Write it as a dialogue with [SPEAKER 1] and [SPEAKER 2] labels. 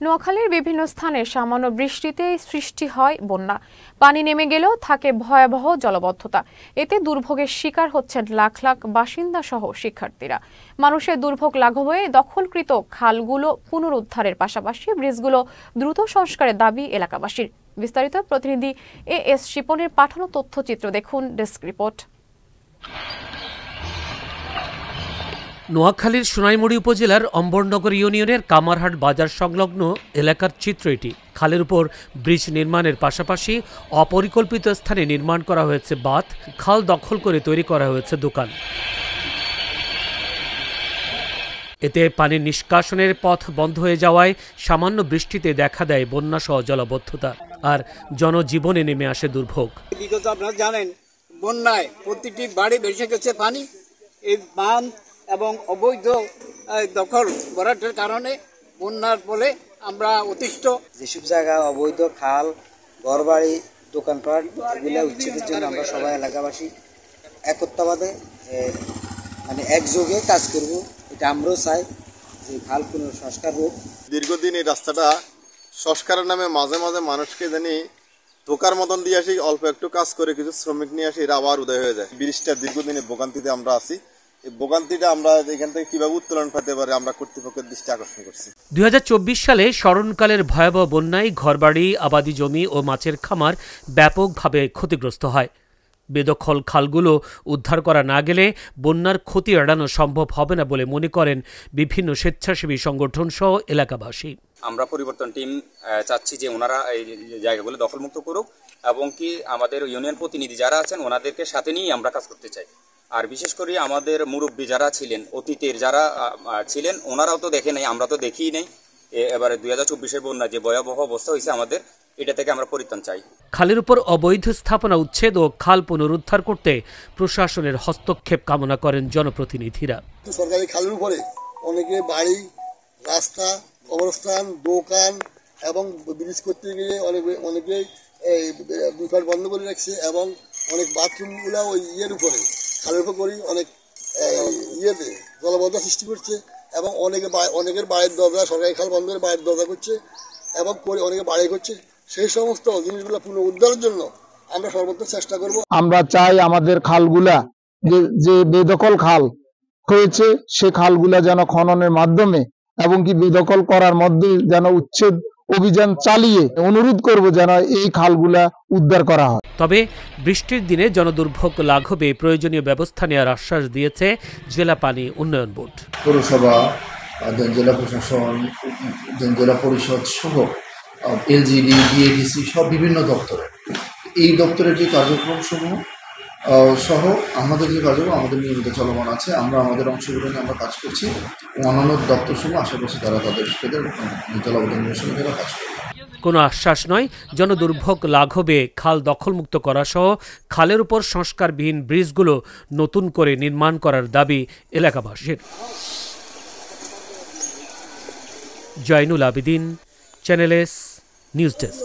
[SPEAKER 1] নোয়াখালীর বিভিন্ন স্থানে সামান্য বৃষ্টিতেই সৃষ্টি হয় বন্যা। পানি নেমে গেলেও থাকে ভয়াবহ জলাবদ্ধতা। এতে দুর্ভোগের শিকার হচ্ছেন লাখ লাখ বাসিন্দা সহ শিক্ষার্থীরা। মানুষের দুর্ভোগ লাঘবে দখলকৃত খালগুলো পুনরুদ্ধারের পাশাপাশি ব্রিজগুলো দ্রুত সংস্কারের দাবি এলাকাবাসীর। বিস্তারিত প্রতিনিধি এস শিপনের পাঠানো তথ্যচিত্র দেখুন ডেস্ক রিপোর্ট।
[SPEAKER 2] নোয়াখালীর সোনাইমুড়ি উপজেলার অম্বরনগর ইউনিয়নের কামারহাট বাজার সংলগ্ন এলাকার চিত্র এটি। খালের উপর ব্রিজ নির্মাণের পাশাপাশি অপরিকল্পিত স্থানে নির্মাণ করা হয়েছে বাঁধ, খাল দখল করে তৈরি করা হয়েছে দোকান। এতে পানির নিষ্কাশনের পথ বন্ধ হয়ে যাওয়ায় সামান্য বৃষ্টিতে দেখা দেয় বন্যাসহ জলাবদ্ধতা আর জনজীবনে নেমে আসে দুর্ভোগ।
[SPEAKER 3] বিগত আপনারা জানেন বন্যায় প্রতিটি বাড়ি ভেসে গেছে পানি। এই বাঁধ এবং অবৈধ দখল ভরাটের কারণে বন্যার ফলে আমরা অতিষ্ঠ।
[SPEAKER 4] যেসব জায়গা অবৈধ খাল, ঘরবাড়ি, দোকানপাট এগুলো উচ্ছেদের জন্য আমরা সবাই এলাকাবাসী একত্রবাদে একযোগে কাজ করব। এটা আমরাও চাই যে খাল পুনঃসংস্কার হোক।
[SPEAKER 5] দীর্ঘদিন এই রাস্তাটা সংস্কারের নামে মাঝে মাঝে মানুষকে জানি ধোকার মতন দিয়ে আসি, অল্প একটু কাজ করে কিছু শ্রমিক নিয়ে আসি, এরা আবার উদয় হয়ে যায়। ব্রিজটা দীর্ঘদিনের ভোগান্তিতে আমরা আছি। এই ভোগান্তিটা আমরা এখান থেকে কিভাবে উত্তোলন পেতে পারে আমরা কর্তৃপক্ষের দৃষ্টি আকর্ষণ করছি।
[SPEAKER 2] 2024 সালে স্মরণকালের ভয়াবহ বন্যায় ঘরবাড়ি, আবাদি জমি ও মাছের খামার ব্যাপকভাবে ক্ষতিগ্রস্ত হয়। বেদখল খালগুলো উদ্ধার করা না গেলে বন্যার ক্ষতি এড়ানো সম্ভব হবে না বলে মনে করেন বিভিন্ন স্বেচ্ছাসেবী সংগঠন সহ এলাকাবাসী।
[SPEAKER 6] আমরা পরিবর্তন টিম চাচ্ছি যে ওনারা এই জায়গাগুলো দখলমুক্ত করুক এবং কি আমাদের ইউনিয়ন প্রতিনিধি যারা আছেন ওনাদেরকে সাথে নিয়েই আমরা কাজ করতে চাই। আর বিশেষ করে আমাদের মুরব্বী যারা ছিলেন, অতীতের যারা ছিলেন, ওনারাও তো দেখে নাই, আমরা তো দেখিই নাই। এবারে 2024-এর বন্যা যে ভয়াবহ অবস্থা হয়েছে আমাদের, এটা থেকে আমরা পরিত্রাণ চাই।
[SPEAKER 2] খালের উপর অবৈধ স্থাপনা উচ্ছেদ ও খাল পুনরুদ্ধার করতে প্রশাসনের হস্তক্ষেপ কামনা করেন জনপ্রতিনিধিরা।
[SPEAKER 7] সরকারি খালের উপরে অনেকে বাড়ি, রাস্তা, কবরস্থান, দোকান এবং ব্রিজ করতে গিয়ে অনেকেই দোকান বন্ধ করে রাখছে এবং অনেক বাথরুমগুলো ওই ইয়ের উপরে খালের উপর করেই অনেক ইয়েতে জলাবদ্ধতা সৃষ্টি করছে এবং অনেকের বাড়ির দরজা সরকারি খাল বন্ধ করে বাড়ির দরজা করছে এবং করে অনেকে বাড়ি করছে। সেই সমস্ত জিনিসগুলো পুনরুদ্ধারের জন্য আমরা সর্বোচ্চ চেষ্টা করব।
[SPEAKER 8] আমরা চাই আমাদের খালগুলা যে বেদখল খাল হয়েছে সে খালগুলা যেন খননের মাধ্যমে এবং কি বেদখল করার মধ্যে যেন উচ্ছেদ অভিযান চালিয়ে অনুরোধ করব যেন এই খালগুলা উদ্ধার করা হয়।
[SPEAKER 2] তবে বৃষ্টির দিনে জনদুর্ভোগ লাঘবে প্রয়োজনীয় ব্যবস্থা নেওয়ার আশ্বাস দিয়েছে জেলা পানি উন্নয়ন বোর্ড।
[SPEAKER 9] পৌরসভা, জেলা প্রশাসন, জেলা পরিষদ সহ এলজিডি, বিএডিসি সব বিভিন্ন দপ্তরে এই দপ্তরের যে কার্যক্রম সমূহ সহ আমাদের যে কার্যক্রম আমাদের নিয়মিত চলমান আছে। আমরা আমাদের অংশগ্রহণে আমরা কাজ করছি এবং অন্যান্য দপ্তর সমূহ আশা করছি তারা তাদের জলাবদ্ধ নিরসনে তারা কাজ করবে।
[SPEAKER 2] কোনো আশ্বাস নয়, জনদুর্ভোগ লাঘবে খাল দখলমুক্ত করা সহ খালের উপর সংস্কারবিহীন ব্রিজগুলো নতুন করে নির্মাণ করার দাবি এলাকাবাসীর। Joynul Abedin, channel S news desk.